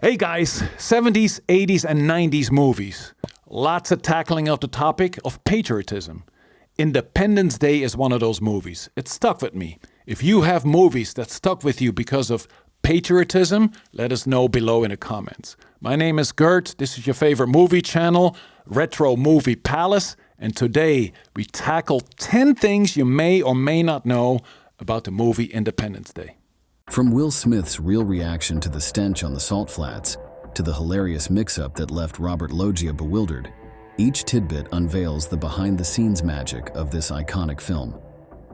Hey guys, 70s, 80s, and 90s movies. Lots of tackling of the topic of patriotism. Independence Day is one of those movies. It stuck with me. If you have movies that stuck with you because of patriotism, let us know below in the comments. My name is Gert. This is your favorite movie channel, Retro Movie Palace. And today we tackle 10 things you may or may not know about the movie Independence Day. From Will Smith's real reaction to the stench on the salt flats, to the hilarious mix-up that left Robert Loggia bewildered, each tidbit unveils the behind-the-scenes magic of this iconic film.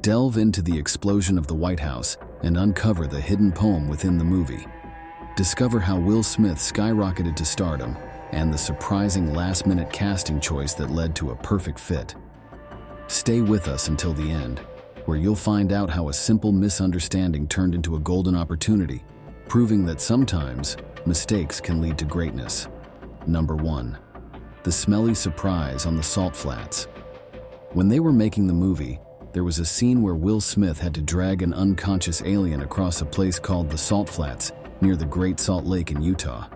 Delve into the explosion of the White House and uncover the hidden poem within the movie. Discover how Will Smith skyrocketed to stardom and the surprising last-minute casting choice that led to a perfect fit. Stay with us until the end, where you'll find out how a simple misunderstanding turned into a golden opportunity, proving that sometimes mistakes can lead to greatness. Number 1. The smelly surprise on the salt flats. When they were making the movie, there was a scene where Will Smith had to drag an unconscious alien across a place called the Salt Flats near the Great Salt Lake in Utah.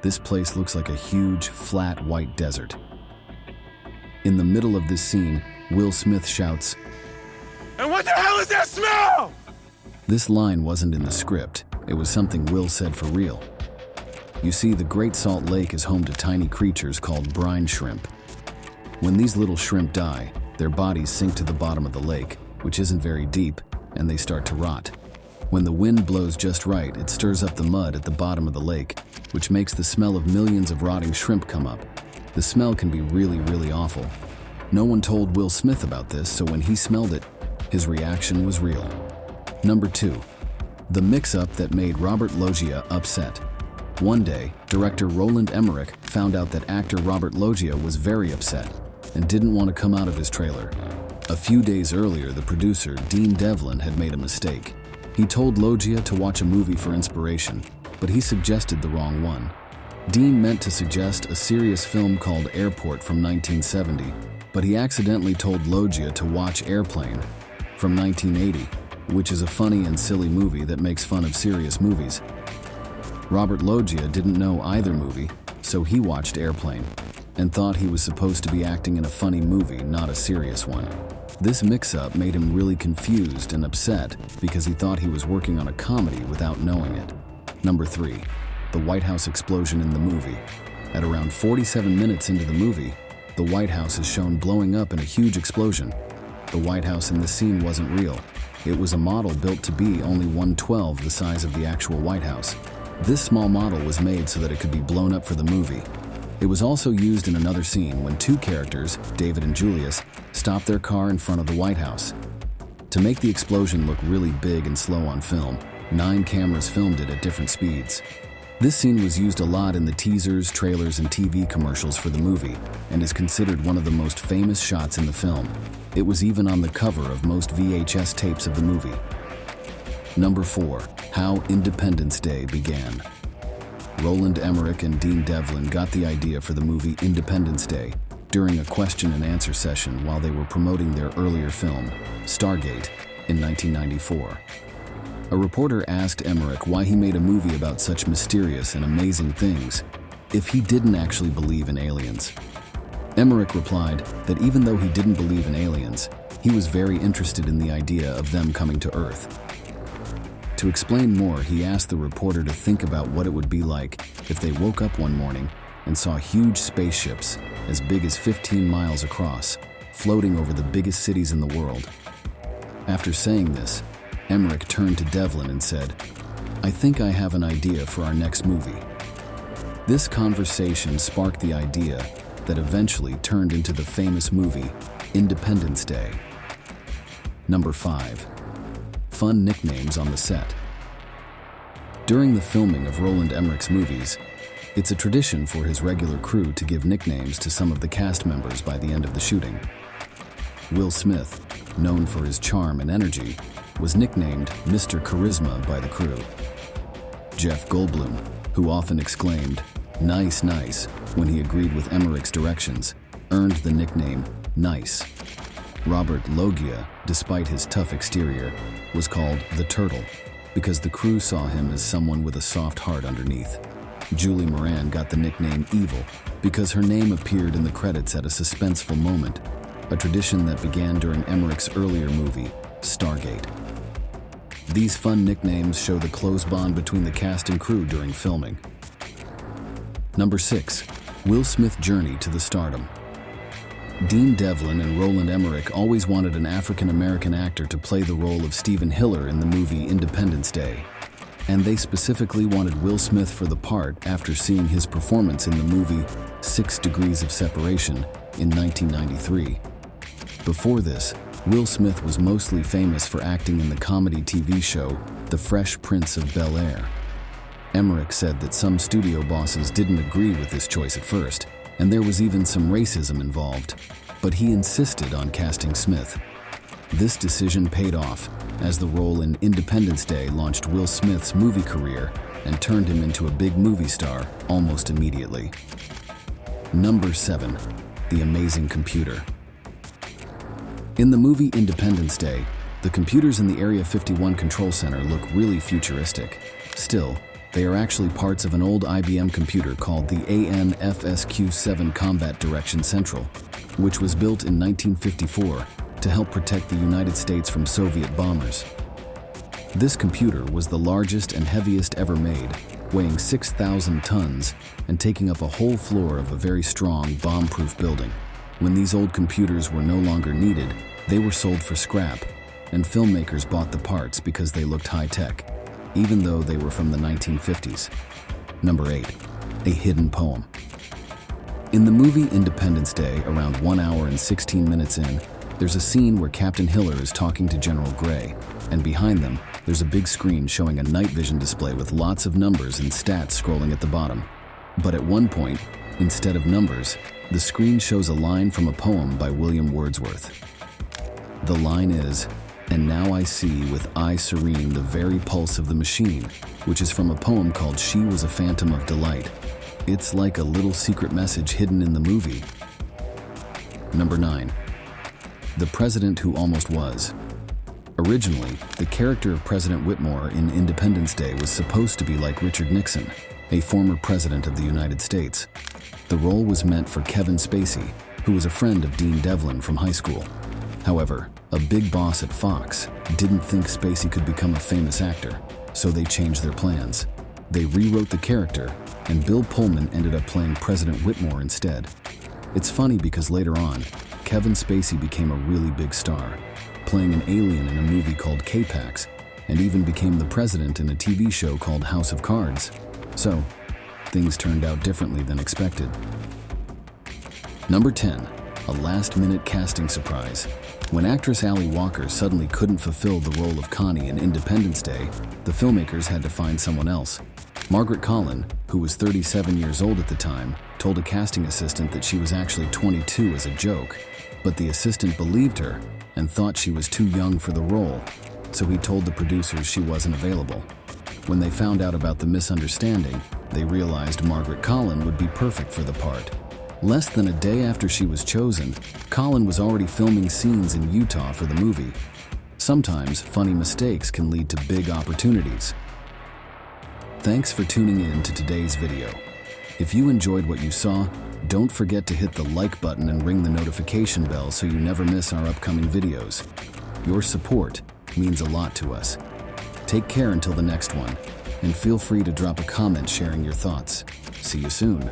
This place looks like a huge, flat, white desert. In the middle of this scene, Will Smith shouts, "And what the hell is that smell?" This line wasn't in the script. It was something Will said for real. You see, the Great Salt Lake is home to tiny creatures called brine shrimp. When these little shrimp die, their bodies sink to the bottom of the lake, which isn't very deep, and they start to rot. When the wind blows just right, it stirs up the mud at the bottom of the lake, which makes the smell of millions of rotting shrimp come up. The smell can be really, really awful. No one told Will Smith about this, so when he smelled it, his reaction was real. Number 2. The mix-up that made Robert Loggia upset. One day, director Roland Emmerich found out that actor Robert Loggia was very upset and didn't want to come out of his trailer. A few days earlier, the producer, Dean Devlin, had made a mistake. He told Loggia to watch a movie for inspiration, but he suggested the wrong one. Dean meant to suggest a serious film called Airport from 1970, but he accidentally told Loggia to watch Airplane from 1980, which is a funny and silly movie that makes fun of serious movies. Robert Loggia didn't know either movie, so he watched Airplane and thought he was supposed to be acting in a funny movie, not a serious one. This mix-up made him really confused and upset because he thought he was working on a comedy without knowing it. Number 3. The White House explosion in the movie. At around 47 minutes into the movie, the White House is shown blowing up in a huge explosion. The White House in this scene wasn't real. It was a model built to be only 1/12 the size of the actual White House. This small model was made so that it could be blown up for the movie. It was also used in another scene when two characters, David and Julius, stopped their car in front of the White House. To make the explosion look really big and slow on film, 9 cameras filmed it at different speeds. This scene was used a lot in the teasers, trailers, and TV commercials for the movie, and is considered one of the most famous shots in the film. It was even on the cover of most VHS tapes of the movie. Number 4. How Independence Day began. Roland Emmerich and Dean Devlin got the idea for the movie Independence Day during a question and answer session while they were promoting their earlier film, Stargate, in 1994. A reporter asked Emmerich why he made a movie about such mysterious and amazing things if he didn't actually believe in aliens. Emmerich replied that even though he didn't believe in aliens, he was very interested in the idea of them coming to Earth. To explain more, he asked the reporter to think about what it would be like if they woke up one morning and saw huge spaceships as big as 15 miles across, floating over the biggest cities in the world. After saying this, Emmerich turned to Devlin and said, "I think I have an idea for our next movie." This conversation sparked the idea that eventually turned into the famous movie, Independence Day. Number 5. Fun nicknames on the set. During the filming of Roland Emmerich's movies, it's a tradition for his regular crew to give nicknames to some of the cast members by the end of the shooting. Will Smith, known for his charm and energy, was nicknamed Mr. Charisma by the crew. Jeff Goldblum, who often exclaimed, "Nice, nice," when he agreed with Emmerich's directions, earned the nickname Nice. Robert Loggia, despite his tough exterior, was called the Turtle because the crew saw him as someone with a soft heart underneath. Julie Moran got the nickname Evil because her name appeared in the credits at a suspenseful moment, a tradition that began during Emmerich's earlier movie, Stargate. These fun nicknames show the close bond between the cast and crew during filming. Number 6. Will Smith journey to the stardom. Dean Devlin and Roland Emmerich always wanted an African-American actor to play the role of Stephen Hiller in the movie Independence Day, and they specifically wanted Will Smith for the part after seeing his performance in the movie 6 Degrees of Separation in 1993. Before this, Will Smith was mostly famous for acting in the comedy TV show The Fresh Prince of Bel-Air. Emmerich said that some studio bosses didn't agree with this choice at first, and there was even some racism involved, but he insisted on casting Smith. This decision paid off, as the role in Independence Day launched Will Smith's movie career and turned him into a big movie star almost immediately. Number 7. The Amazing Computer. In the movie Independence Day, the computers in the Area 51 Control Center look really futuristic. Still, they are actually parts of an old IBM computer called the ANFSQ-7 Combat Direction Central, which was built in 1954 to help protect the United States from Soviet bombers. This computer was the largest and heaviest ever made, weighing 6,000 tons and taking up a whole floor of a very strong, bomb-proof building. When these old computers were no longer needed, they were sold for scrap, and filmmakers bought the parts because they looked high-tech, even though they were from the 1950s. Number 8. A hidden poem. In the movie Independence Day, around 1 hour and 16 minutes in, there's a scene where Captain Hiller is talking to General Gray, and behind them, there's a big screen showing a night vision display with lots of numbers and stats scrolling at the bottom. But at one point, instead of numbers, the screen shows a line from a poem by William Wordsworth. The line is, "And now I see with eye serene the very pulse of the machine," which is from a poem called She Was a Phantom of Delight. It's like a little secret message hidden in the movie. Number 9. The President Who Almost Was. Originally, the character of President Whitmore in Independence Day was supposed to be like Richard Nixon, a former president of the United States. The role was meant for Kevin Spacey, who was a friend of Dean Devlin from high school. However, a big boss at Fox didn't think Spacey could become a famous actor, so they changed their plans. They rewrote the character, and Bill Pullman ended up playing President Whitmore instead. It's funny because later on, Kevin Spacey became a really big star, playing an alien in a movie called K-Pax, and even became the president in a TV show called House of Cards. So, things turned out differently than expected. Number 10. A last-minute casting surprise. When actress Ali Walker suddenly couldn't fulfill the role of Connie in Independence Day, the filmmakers had to find someone else. Margaret Collin, who was 37 years old at the time, told a casting assistant that she was actually 22 as a joke, but the assistant believed her and thought she was too young for the role, so he told the producers she wasn't available. When they found out about the misunderstanding, they realized Margaret Collin would be perfect for the part. Less than a day after she was chosen, Collin was already filming scenes in Utah for the movie. Sometimes funny mistakes can lead to big opportunities. Thanks for tuning in to today's video. If you enjoyed what you saw, don't forget to hit the like button and ring the notification bell so you never miss our upcoming videos. Your support means a lot to us. Take care until the next one, and feel free to drop a comment sharing your thoughts. See you soon.